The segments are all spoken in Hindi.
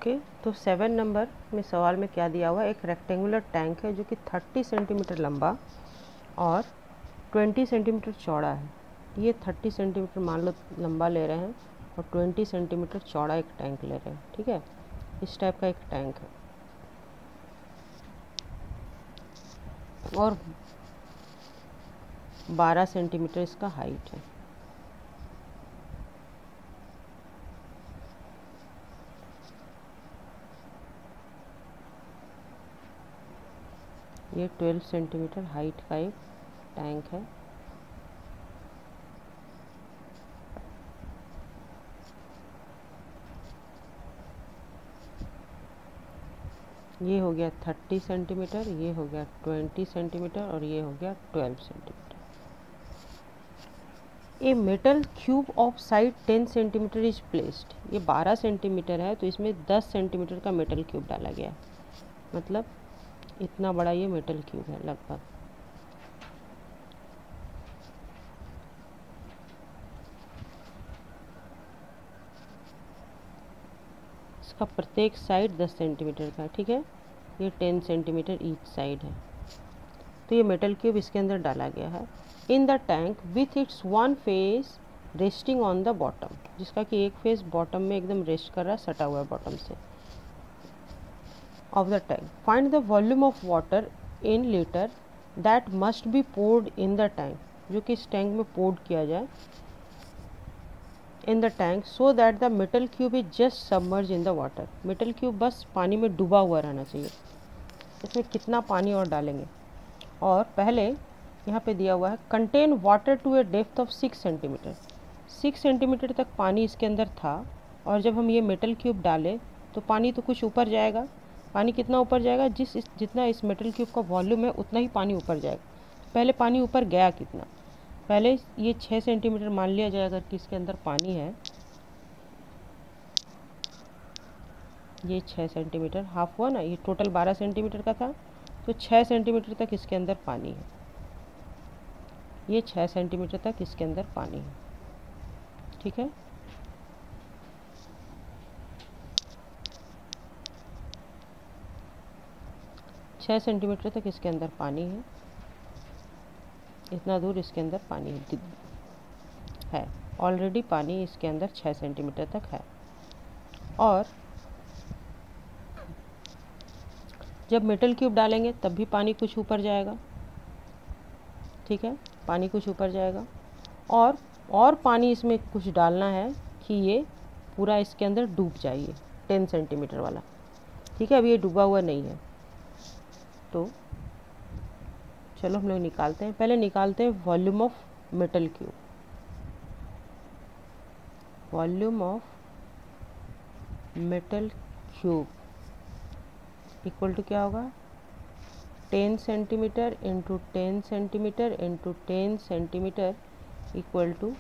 ओके, तो 7 नंबर में सवाल में क्या दिया हुआ है, एक रेक्टेंगुलर टैंक है जो कि 30 सेंटीमीटर लंबा और 20 सेंटीमीटर चौड़ा है। ये 30 सेंटीमीटर मान लो लंबा ले रहे हैं और 20 सेंटीमीटर चौड़ा एक टैंक ले रहे हैं। ठीक है, इस टाइप का एक टैंक है और 12 सेंटीमीटर इसका हाइट है। ये 12 सेंटीमीटर हाइट का एक टैंक है। ये हो गया 30 सेंटीमीटर, ये हो गया 20 सेंटीमीटर और ये हो गया 12 centimetre. A metal cube of side 10 centimetre is placed. ये 12 सेंटीमीटर है तो इसमें 10 सेंटीमीटर का मेटल क्यूब डाला गया है, मतलब इतना बड़ा ये मेटल क्यूब है लगभग। इसका प्रत्येक साइड 10 सेंटीमीटर का है। ठीक है, ये 10 सेंटीमीटर ईच साइड है। तो ये मेटल क्यूब इसके अंदर डाला गया है इन the tank with its one face resting on the bottom, जिसका कि एक फेस बॉटम में एकदम रेस्ट कर रहा है, सटा हुआ है बॉटम से of the tank. Find the volume of water in litre that must be poured in the tank, जो कि इस टैंक में पोर्ड किया जाए in the tank so that the metal cube is just submerge in the water. Metal cube बस पानी में डूबा हुआ रहना चाहिए। इसमें कितना पानी और डालेंगे, और पहले यहाँ पे दिया हुआ है contain water to a depth of 6 centimetre. 6 centimetre तक पानी इसके अंदर था और जब हम ये मेटल क्यूब डालें तो पानी तो कुछ ऊपर जाएगा। पानी कितना ऊपर जाएगा, जितना इस मेटल क्यूब का वॉल्यूम है उतना ही पानी ऊपर जाएगा। पहले पानी ऊपर गया कितना, पहले ये 6 सेंटीमीटर मान लिया जाए अगर कि इसके अंदर पानी है, ये 6 सेंटीमीटर हाफ हुआ ना, ये टोटल 12 सेंटीमीटर का था तो 6 सेंटीमीटर तक इसके अंदर पानी है। ये 6 सेंटीमीटर तक इसके अंदर पानी है। ठीक है, छः सेंटीमीटर तक इसके अंदर पानी है, इतना दूर इसके अंदर पानी है। ऑलरेडी पानी इसके अंदर 6 सेंटीमीटर तक है। और जब मेटल क्यूब डालेंगे तब भी पानी कुछ ऊपर जाएगा। ठीक है, पानी कुछ ऊपर जाएगा और पानी इसमें कुछ डालना है कि ये पूरा इसके अंदर डूब जाइए 10 सेंटीमीटर वाला। ठीक है, अभी ये डूबा हुआ नहीं है तो चलो हम लोग निकालते हैं। पहले निकालते हैं volume of metal cube. Volume of metal cube equal to क्या होगा, 10 centimetre into 10 centimetre into 10 centimetre equal to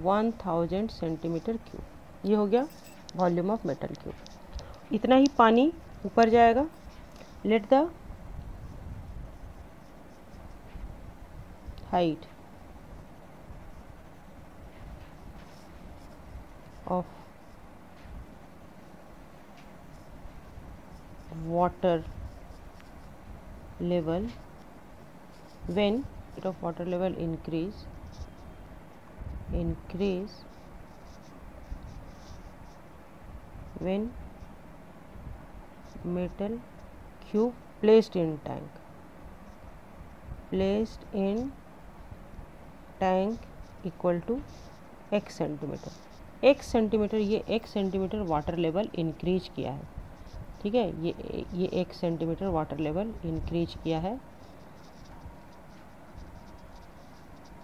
1000 centimetre cube. ये हो गया वॉल्यूम ऑफ मेटल क्यूब। इतना ही पानी ऊपर जाएगा। Let the height of water level when rate of water level increase when metal cube placed in tank equal to x centimetre. x centimetre, ये x centimetre water level increase किया है। ठीक है, ये x centimetre water level increase किया है।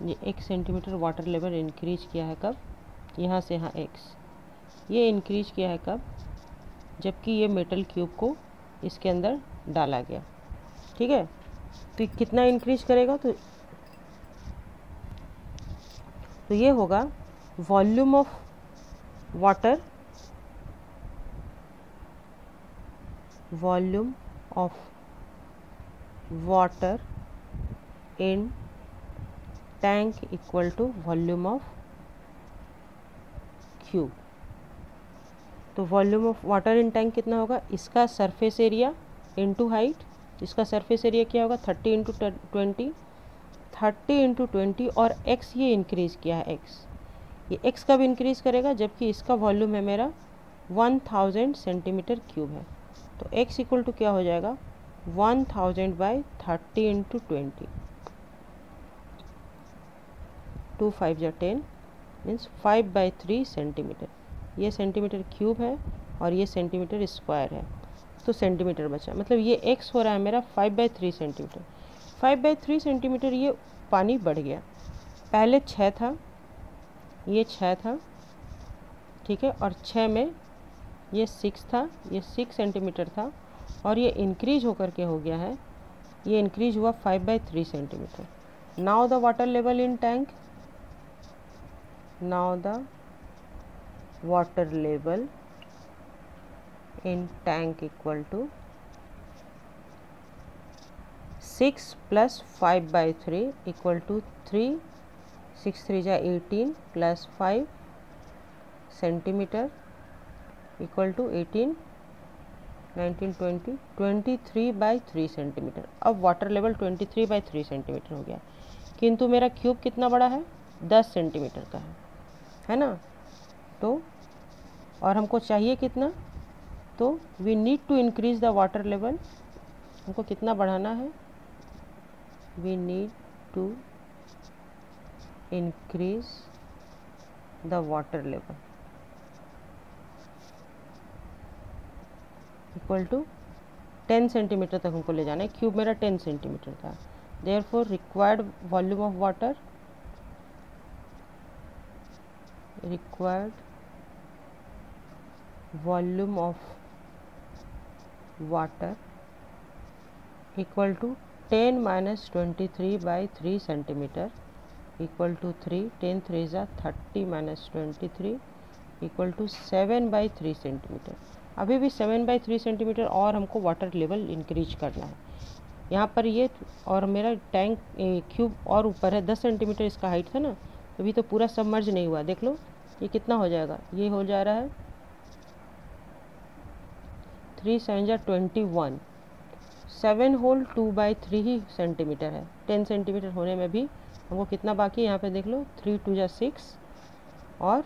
ये x centimetre water level increase किया है कब, यहाँ से यहाँ x, ये इंक्रीज किया है कब, जबकि ये मेटल क्यूब को इसके अंदर डाला गया। ठीक है, तो कितना इंक्रीज करेगा, तो ये होगा volume of water in tank equal to volume of cube. तो volume of water in tank कितना होगा, इसका सरफेस एरिया इनटू हाइट, इसका सरफेस एरिया क्या होगा 30 इंटू 20, 30 इंटू 20 और x ये इंक्रीज़ किया है, ये x कब इंक्रीज़ करेगा, जबकि इसका वॉल्यूम है मेरा 1000 सेंटीमीटर क्यूब है। तो x इक्वल टू क्या हो जाएगा 1000 बाई 30 इंटू 20, 2 5 जा 10 मीन्स 5/3 सेंटीमीटर। ये सेंटीमीटर क्यूब है और ये सेंटीमीटर स्क्वायर है, तो सेंटीमीटर बचा, मतलब ये x हो रहा है मेरा 5/3 सेंटीमीटर। 5/3 सेंटीमीटर ये पानी बढ़ गया, पहले 6 था, ये 6 था, ठीक है, और 6 में ये 6 था, ये 6 सेंटीमीटर था, और ये इंक्रीज होकर के हो गया है, ये इंक्रीज हुआ 5/3 centimetre. Now the water level in tank, now the water level in tank equal to 6 + 5/3 equal to 3, 6 3 जा 18 + 5 सेंटीमीटर इक्वल टू 18, 19 20, 23/3 सेंटीमीटर। अब वाटर लेवल 23/3 सेंटीमीटर हो गया, किंतु मेरा क्यूब कितना बड़ा है 10 सेंटीमीटर का है ना। तो और हमको चाहिए कितना, तो we need to increase the water level, हमको कितना बढ़ाना है, we need to increase the water level equal to 10 centimetre तक हमको ले जाना है, क्यूब मेरा 10 सेंटीमीटर था। Therefore required volume of water, required volume of water equal to 10 - 23/3 centimetre equal to 3, 10 3 जा 30 - 23 इक्वल टू 7/3 सेंटीमीटर। अभी भी 7/3 सेंटीमीटर और हमको वाटर लेवल इंक्रीज करना है यहाँ पर ये, और मेरा टैंक क्यूब और ऊपर है 10 सेंटीमीटर इसका हाइट था ना, अभी तो पूरा सबमर्ज नहीं हुआ। देख लो ये कितना हो जाएगा, ये हो जा रहा है 3 7 जा 21, 7 होल 2/3 ही सेंटीमीटर है, 10 सेंटीमीटर होने में भी हमको कितना बाकी है, यहाँ पे देख लो 3 2 जा 6 और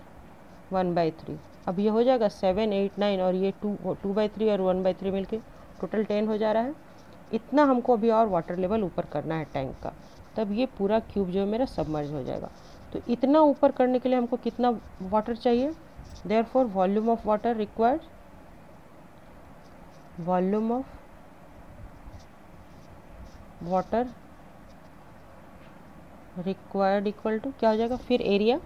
1/3। अब ये हो जाएगा 7 8 9 और ये 2/3 और 1/3 मिलके टोटल 10 हो जा रहा है। इतना हमको अभी और वाटर लेवल ऊपर करना है टैंक का, तब ये पूरा क्यूब जो है मेरा सबमर्ज हो जाएगा। तो इतना ऊपर करने के लिए हमको कितना वाटर चाहिए, therefore volume of water required, volume of water required equal to क्या हो जाएगा, फिर एरिया,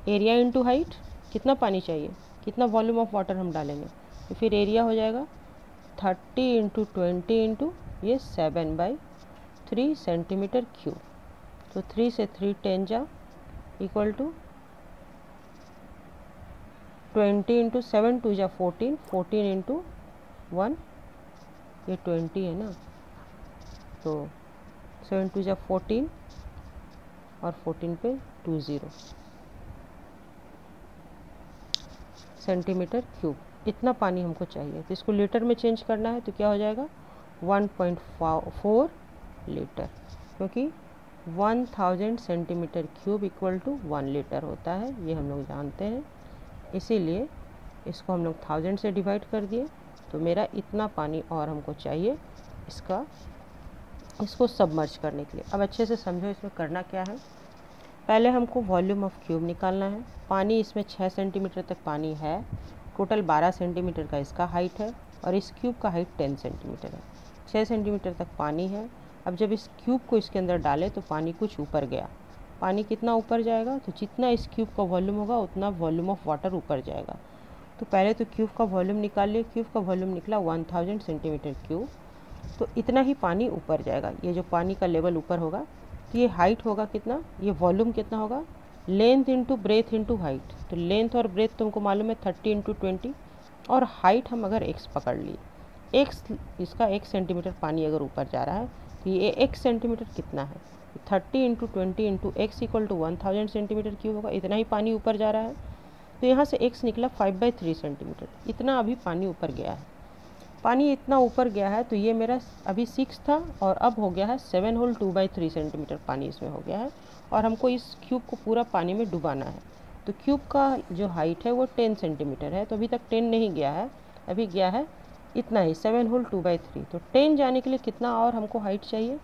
एरिया इंटू हाइट, कितना पानी चाहिए, कितना वॉल्यूम ऑफ वाटर हम डालेंगे, तो फिर एरिया हो जाएगा 30 इंटू 20 इंटू ये 7/3 सेंटीमीटर क्यूब। तो 3 से 3 10 जा इक्वल टू 20 इंटू 7 2 जा 14, 14 इंटू 1 ये 20 है ना, तो 7 2 जा 14 और 14 पे 20 सेंटीमीटर क्यूब। इतना पानी हमको चाहिए, तो इसको लीटर में चेंज करना है, तो क्या हो जाएगा 1.4 लीटर, क्योंकि 1000 centimetre cube equal to 1 litre होता है, ये हम लोग जानते हैं। इसीलिए इसको हम लोग 1000 से डिवाइड कर दिए, तो मेरा इतना पानी और हमको चाहिए इसको सबमर्ज करने के लिए। अब अच्छे से समझो इसमें करना क्या है। पहले हमको वॉल्यूम ऑफ क्यूब निकालना है। पानी इसमें 6 सेंटीमीटर तक पानी है, टोटल 12 सेंटीमीटर का इसका हाइट है, और इस क्यूब का हाइट 10 सेंटीमीटर है। 6 सेंटीमीटर तक पानी है। अब जब इस क्यूब को इसके अंदर डालें तो पानी कुछ ऊपर गया। पानी कितना ऊपर जाएगा, तो जितना इस क्यूब का वॉल्यूम होगा उतना वॉल्यूम ऑफ वाटर ऊपर जाएगा। तो पहले तो क्यूब का वॉल्यूम निकाल लिए, क्यूब का वॉल्यूम निकला 1000 सेंटीमीटर क्यूब, तो इतना ही पानी ऊपर जाएगा। ये जो पानी का लेवल ऊपर होगा, तो ये हाइट होगा कितना, ये वॉल्यूम कितना होगा, length into breadth into height. तो लेंथ और ब्रेथ तुमको मालूम है 30 इंटू 20, और हाइट हम अगर x पकड़ लिए, x इसका 1 सेंटीमीटर पानी अगर ऊपर जा रहा है, तो ये 1 सेंटीमीटर कितना है, 30 into 20 into x equal to 1000 centimetre cube होगा। इतना ही पानी ऊपर जा रहा है। तो यहाँ से x निकला 5/3 सेंटीमीटर। इतना अभी पानी ऊपर गया है। पानी इतना ऊपर गया है तो ये मेरा अभी 6 था और अब हो गया है 7 होल 2/3 सेंटीमीटर पानी इसमें हो गया है और हमको इस क्यूब को पूरा पानी में डुबाना है। तो क्यूब का जो हाइट है वो 10 सेंटीमीटर है। तो अभी तक 10 नहीं गया है, अभी गया है इतना ही 7 होल 2/3। तो 10 जाने के लिए कितना और हमको हाइट चाहिए?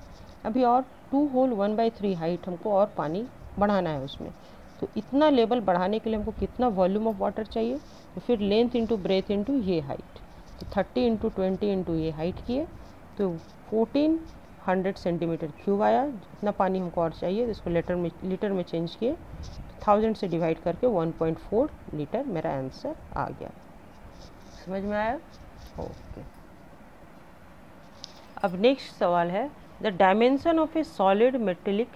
अभी और 2 होल 1/3 हाइट हमको और पानी बढ़ाना है उसमें। तो इतना लेवल बढ़ाने के लिए हमको कितना वॉल्यूम ऑफ वाटर चाहिए? तो फिर लेंथ इंटू ब्रेथ इंटू ये हाइट। तो 30 इंटू 20 इंटू ये हाइट किए तो 1400 सेंटीमीटर क्यूब आया। जितना पानी हमको और चाहिए तो इसको लीटर में चेंज किए, 1000 से डिवाइड करके 1.4 लीटर मेरा आंसर आ गया। समझ में आया? ओके। अब नेक्स्ट सवाल है, the dimension of a solid metallic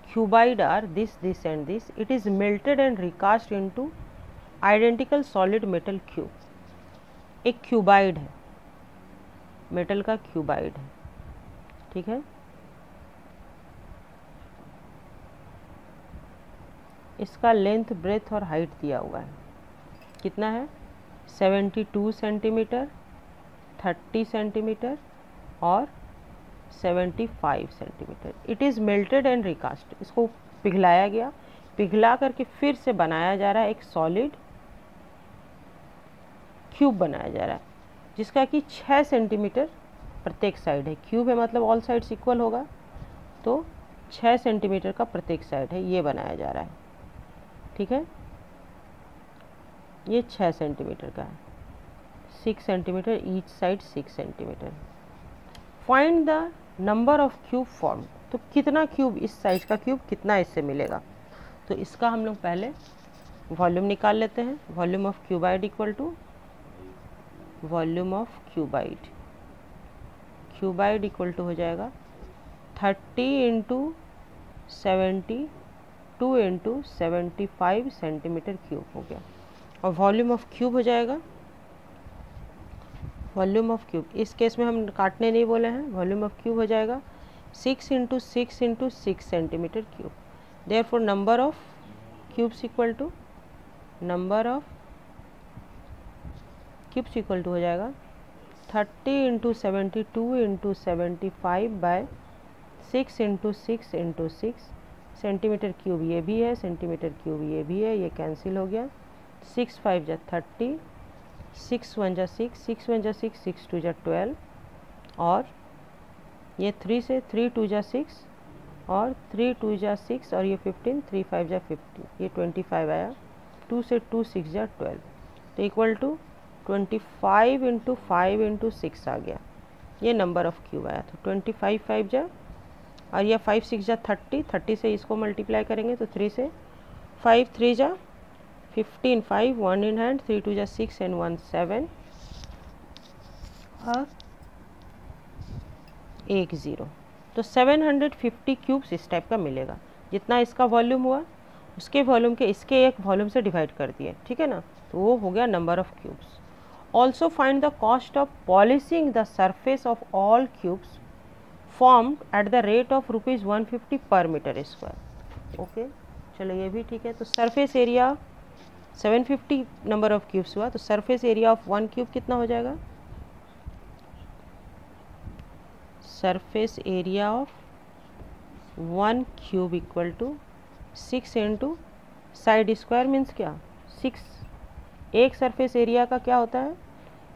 cuboid are this this and this, it is melted and recast into identical solid metal cube. एक क्यूबाइड है, मेटल का क्यूबाइड है, ठीक है। इसका लेंथ ब्रेथ और हाइट दिया हुआ है, कितना है? 72 सेंटीमीटर, 30 सेंटीमीटर और 75 centimetre. It is melted and recast, इसको पिघलाया गया, पिघला करके फिर से बनाया जा रहा है, एक सॉलिड क्यूब बनाया जा रहा है जिसका कि 6 सेंटीमीटर प्रत्येक साइड है। क्यूब है मतलब ऑल साइड्स इक्वल होगा, तो 6 सेंटीमीटर का प्रत्येक साइड है, ये बनाया जा रहा है, ठीक है। ये 6 सेंटीमीटर का है, 6 centimetre each side, 6 centimetre. Find the number of cube form, तो कितना क्यूब, इस साइज का क्यूब कितना इससे मिलेगा? तो इसका हम लोग पहले वॉल्यूम निकाल लेते हैं। Volume of cuboid equal to volume of cuboid, cuboid equal to हो जाएगा 30 इंटू 72 इंटू 75 सेंटीमीटर क्यूब हो गया। और वॉल्यूम ऑफ क्यूब हो जाएगा, वॉल्यूम ऑफ क्यूब, इस केस में हम काटने नहीं बोले हैं, वॉल्यूम ऑफ क्यूब हो जाएगा 6 into 6 into 6 centimetre cube. Therefore number of cubes equal to number of cubes equal to हो जाएगा 30 into 72 into 75 by 6 into 6 into 6 centimetre cube, ये भी है सेंटीमीटर क्यूब, ये भी है, ये कैंसिल हो गया। 6 5 जा 30, 6 1 जा 6, 6 1 जा 6, 6 2 जा 12 और ये 3 से 3 2 जा 6 और 3 2 जा 6 और ये 15, 3 5 जा 50, ये 25 आया। 2 से 2 6 जा 12, तो इक्वल टू 25 इंटू 5 इंटू 6 आ गया, ये नंबर ऑफ क्यूब आया। तो 25 5 जा और यह 5 6 जा 30, 30 से इसको मल्टीप्लाई करेंगे तो 3 से 5 3 जा 15, 5 1 इन हैंड, 3 2 जा 6 एंड 1 7 और 1 0। तो 750 क्यूब्स इस टाइप का मिलेगा। जितना इसका वॉल्यूम हुआ उसके वॉल्यूम के इसके एक वॉल्यूम से डिवाइड कर दिए, ठीक है ना, तो वो हो गया number of cubes. Also find the cost of polishing the surface of all cubes formed at the rate of ₹150 पर मीटर स्क्वायर। ओके, चलो ये भी ठीक है। तो surface area 750 number of cubes हुआ, तो सरफेस एरिया ऑफ 1 क्यूब कितना हो जाएगा? Surface area of 1 cube equal to 6 into side square means क्या? 6। एक सरफेस एरिया का क्या होता है,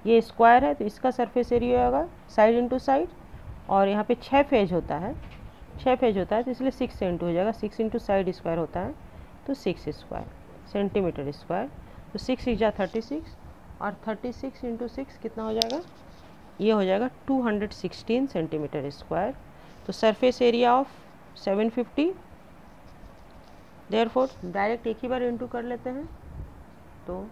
ये स्क्वायर है तो इसका सरफेस एरिया होगा साइड इंटू साइड, और यहाँ पे 6 फेज होता है, 6 फेज होता है तो इसलिए 6 से इंटू हो जाएगा। 6 इंटू साइड स्क्वायर होता है तो 6 स्क्वायर सेंटीमीटर स्क्वायर। तो 6 6 जा 36 और 36 इंटू 6 कितना हो जाएगा? ये हो जाएगा 216 सेंटीमीटर स्क्वायर। तो surface area of 750, therefore direct एक ही बार इंटू कर लेते हैं, तो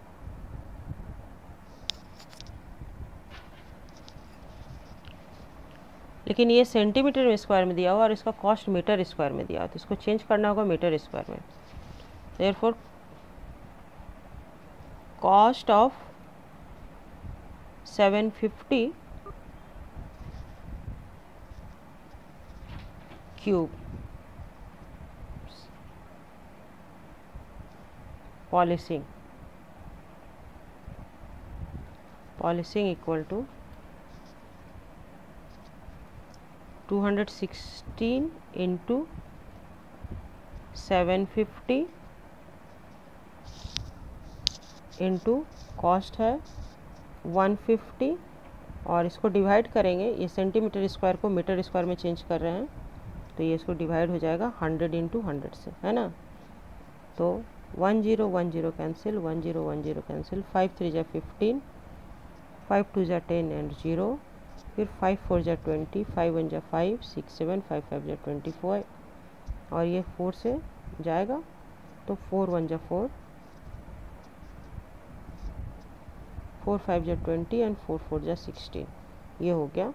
लेकिन ये सेंटीमीटर में स्क्वायर में दिया हुआ और इसका कॉस्ट मीटर स्क्वायर में दिया हुआ, तो इसको चेंज करना होगा मीटर स्क्वायर में। Therefore cost of 750 cube polishing polishing equal to 216 into 750 into cost है 150 और इसको डिवाइड करेंगे, ये सेंटीमीटर स्क्वायर को मीटर स्क्वायर में चेंज कर रहे हैं तो ये इसको डिवाइड हो जाएगा 100 इंटू 100 से, है ना। तो 10 10 कैंसिल, 10 10 कैंसिल, 5 3 जा 15, 5 2 जा 10 एंड 0, फिर 5 4 जा 20, 5 1 जा 5, 6 7, 5 5 जा 24 और ये 4 से जाएगा तो 4 1 जा 4, 4 5 जा 20 एंड 4 4 जा 16, ये हो गया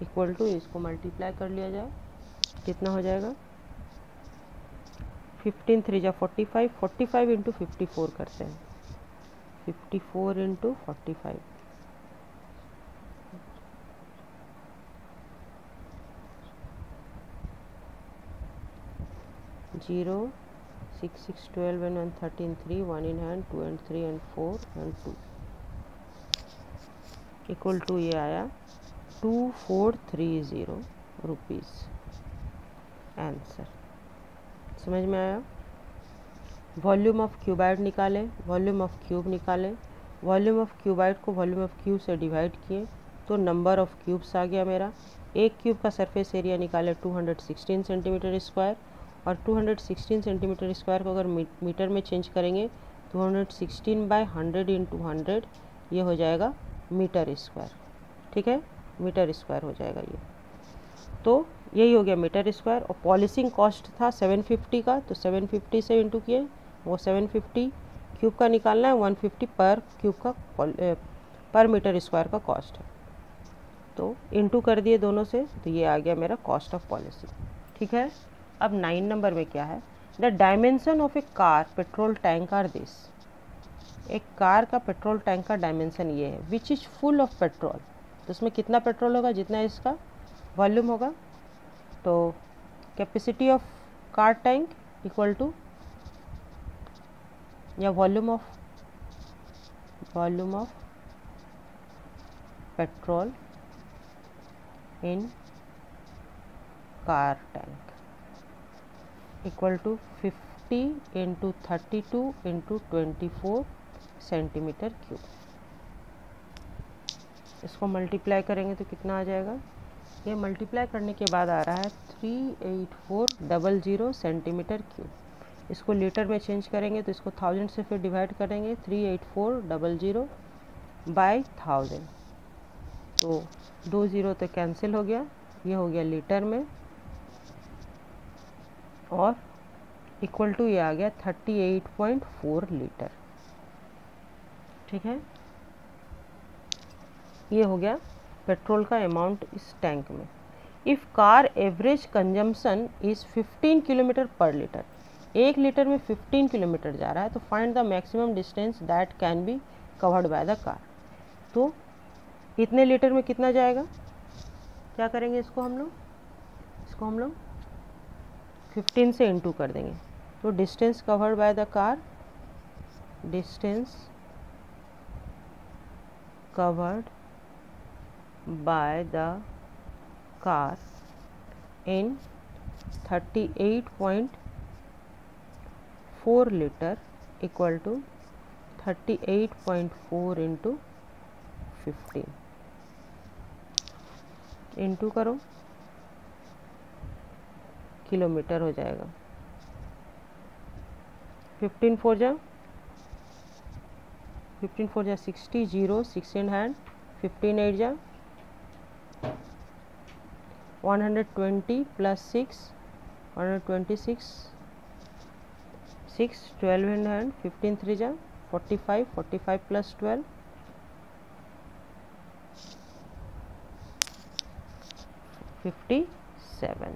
इक्वल टू, इसको मल्टीप्लाई कर लिया जाए कितना हो जाएगा 15 3 जा 45, 45 इंटू 54 करते हैं, 54 into 45, 0 6 6 12 and 1 13 3, 1 in hand, 2 and 3 and 4 and 2 equal to ये आया 2430 रुपीज़ आंसर। समझ में आया। वॉल्यूम ऑफ क्यूबाइड निकाले, वॉल्यूम ऑफ क्यूब निकाले, वॉल्यूम ऑफ क्यूबाइड को वॉल्यूम ऑफ क्यूब से डिवाइड किए तो नंबर ऑफ क्यूब्स आ गया मेरा। एक क्यूब का सरफेस एरिया निकाले 216 सेंटीमीटर स्क्वायर और 216 सेंटीमीटर स्क्वायर को अगर मीटर में चेंज करेंगे 216/100 इंटू 100 ये हो जाएगा मीटर स्क्वायर। ठीक है, मीटर स्क्वायर हो जाएगा ये। तो यही हो गया मीटर स्क्वायर। और पॉलिशिंग कॉस्ट था 750 का, तो 750 से इंटू किए, वो 750 क्यूब का निकालना है, 150 पर क्यूब का पर मीटर स्क्वायर का कॉस्ट है, तो इंटू कर दिए दोनों से, तो ये आ गया मेरा कॉस्ट ऑफ पॉलिशिंग। ठीक है। अब 9 नंबर में क्या है, the dimension of a car petrol tank are this. एक कार का पेट्रोल टैंक का डायमेंशन ये है, which is full of petrol. तो उसमें कितना पेट्रोल होगा, जितना इसका वॉल्यूम होगा। तो capacity of car tank equal to, या volume of petrol in car tank equal to 50 into 32 into 24 centimetre cube. इसको मल्टीप्लाई करेंगे तो कितना आ जाएगा, ये मल्टीप्लाई करने के बाद आ रहा है 38400 सेंटीमीटर क्यूब। इसको लीटर में चेंज करेंगे तो इसको 1000 से फिर डिवाइड करेंगे, 38400 बाई 1000, तो 2 0 तो कैंसिल हो गया, ये हो गया लीटर में, और इक्वल टू ये आ गया 38.4 लीटर। ठीक है, ये हो गया पेट्रोल का अमाउंट इस टैंक में। If car average consumption is 15 kilometre पर लीटर, 1 लीटर में 15 किलोमीटर जा रहा है, तो find the maximum distance that can be covered by the car. तो इतने लीटर में कितना जाएगा, क्या करेंगे इसको हम लोग 15 से इंटू कर देंगे, तो distance covered by the car, distance covered by the car in 38.4 liter equal to 38.4 into 15 into करो, किलोमीटर हो जाएगा। 15 4 जा 60, 0 6 in hand, 15 8 जा 120 plus 6 126, 6 12 in hand, 15 3 जा 45, 45 plus 12 57,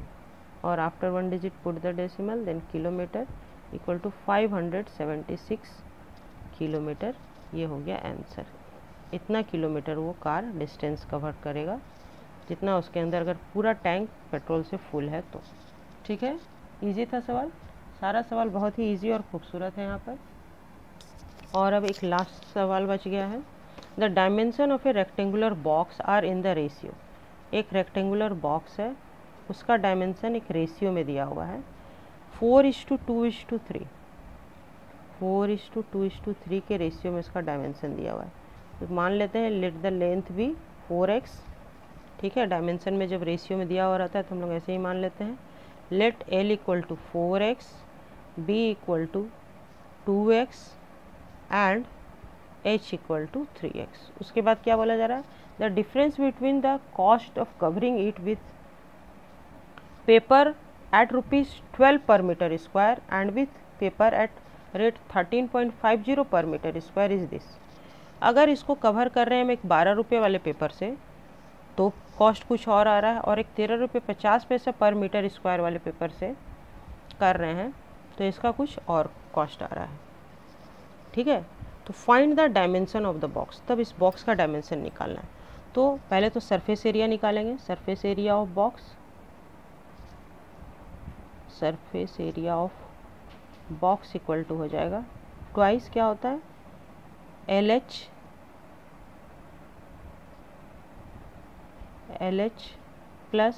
और after 1 digit put the decimal, then kilometre equal to 576 kilometre. ये हो गया आंसर। इतना किलोमीटर वो कार डिस्टेंस कवर करेगा जितना उसके अंदर अगर पूरा टैंक पेट्रोल से फुल है तो। ठीक है, इजी था सवाल, सारा सवाल बहुत ही इजी और खूबसूरत है यहाँ पर। और अब एक लास्ट सवाल बच गया है, the dimension of a rectangular box are in the ratio. एक रेक्टेंगुलर बॉक्स है, उसका डायमेंशन एक रेशियो में दिया हुआ है 4:2:3। 4:2:3 के रेशियो में इसका डायमेंशन दिया हुआ है। तो मान लेते हैं लेट द लेंथ भी 4x। ठीक है, डायमेंशन में जब रेशियो में दिया हुआ रहता है तो हम लोग ऐसे ही मान लेते हैं। Let l = 4x, b = 2x and h = 3x। उसके बाद क्या बोला जा रहा है, the difference between the cost of covering it with paper at ₹12 per meter square and with paper at rate 13.50 per meter square is this. अगर इसको कवर कर रहे हैं हम एक 12 रुपये वाले पेपर से तो कॉस्ट कुछ और आ रहा है, और एक 13.50 पर मीटर स्क्वायर वाले पेपर से कर रहे हैं तो इसका कुछ और कॉस्ट आ रहा है। ठीक है, तो find the dimension of the box. तब इस बॉक्स का डायमेंशन निकालना है। तो पहले तो सरफेस एरिया निकालेंगे। Surface area of box, surface area of box equal to हो जाएगा ट्वाइस क्या होता है LH plus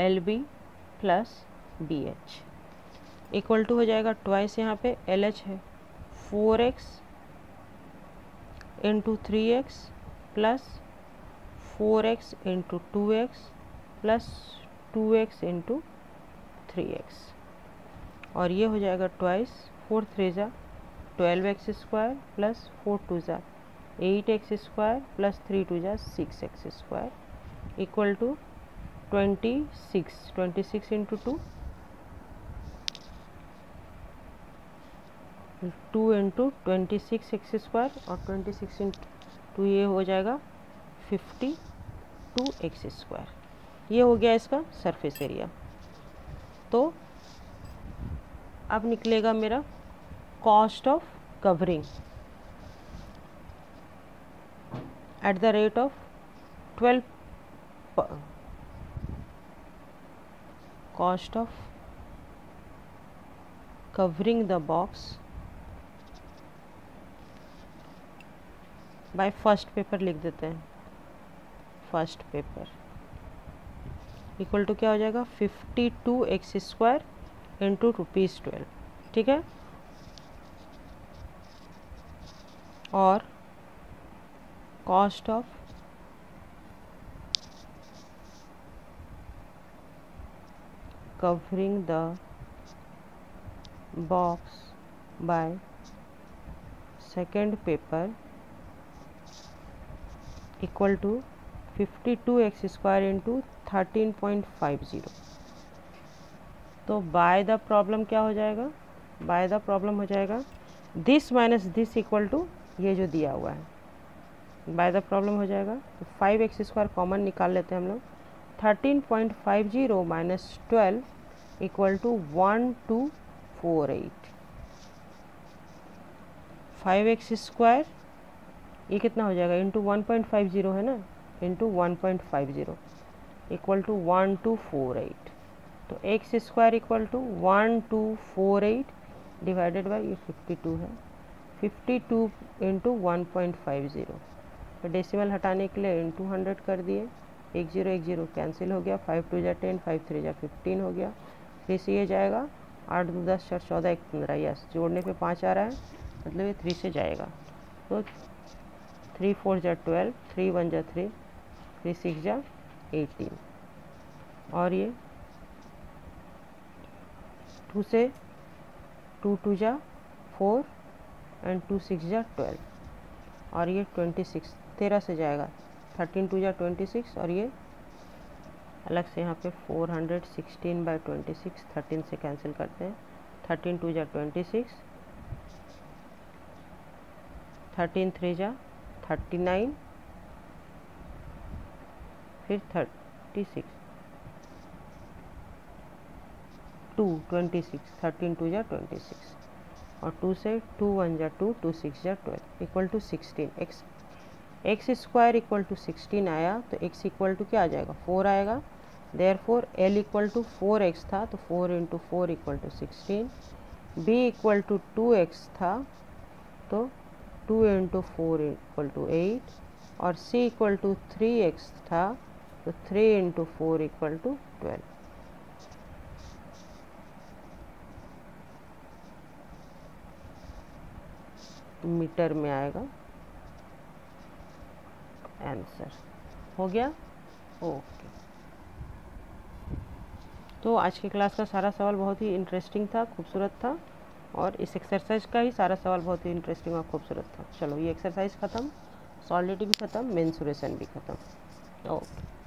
LB plus BH equal to हो जाएगा ट्वाइस, यहाँ पे LH है 4x into 3x plus 4x into 2x plus 2x into 3x, और ये हो जाएगा ट्वाइस 4 3 जा 12x² प्लस 4 2 जा 8x² प्लस 3 2 जा 6x² equal to 26 into 2 into 26x² और 26 इंटू ये हो जाएगा 52x²। ये हो गया इसका सरफेस एरिया। तो अब निकलेगा मेरा cost of covering at the rate of 12 cost of covering the box by first paper लिख देते हैं। फर्स्ट पेपर इक्वल टू क्या हो जाएगा 52x² इंटू ₹12। ठीक है, और cost of covering the box by second paper equal to 52x² into 13.50। तो बाय द प्रॉब्लम क्या हो जाएगा, बाय द प्रॉब्लम हो जाएगा this minus this equal to ये जो दिया हुआ है, बाय द प्रॉब्लम हो जाएगा। तो 5x² कॉमन निकाल लेते हैं हम लोग। 13.50 माइनस 12 इक्वल टू 1248। 5x² ये कितना हो जाएगा इंटू 1.50 है ना, इंटू 1.50 इक्वल टू 1248। तो x² equal to 1248 divided by ये 52 है, 52 इंटू 1.50। तो डेसिमल हटाने के लिए इंटू 100 कर दिए, 1 0 कैंसिल हो गया, 5 2 जा 10, 5 3 जा 15 हो गया। फिर से ये जाएगा 8 2 10 4 14 1 15, यस जोड़ने पे 5 आ रहा है, मतलब ये 3 से जाएगा। तो 3 4 जा 12, 3 1 जा 3, 3 6 जा 18, और ये 2 से 2 2 जा 4 एंड 2 6 जा 12, और ये 26 13 से जाएगा, 13 2 जा 26, और ये अलग से यहाँ पे 416/26 13 से कैंसिल करते हैं, 13 2 जा 26, 13 3 जा 39, फिर 36 2 26, 13 2 जा 26, और 2 से 2 1 जा 2, 2 6 जा 12 equal to 16। x² equal to 16 आया, तो x इक्वल टू क्या आ जाएगा 4 आएगा। Therefore l equal to 4x था, तो 4 into 4 equal to 16। b equal to 2x था, तो 2 इंटू 4 इक्वल टू 8 और c इक्वल टू 3x था, तो 3 इंटू 4 इक्वल टू 12। मीटर में आएगा आंसर। हो गया। ओके, तो आज की क्लास का सारा सवाल बहुत ही इंटरेस्टिंग था, खूबसूरत था, और इस एक्सरसाइज का ही सारा सवाल बहुत ही इंटरेस्टिंग और खूबसूरत था। चलो, ये एक्सरसाइज ख़त्म, सॉलिडिटी भी ख़त्म, मेंसुरेशन भी ख़त्म। ओके।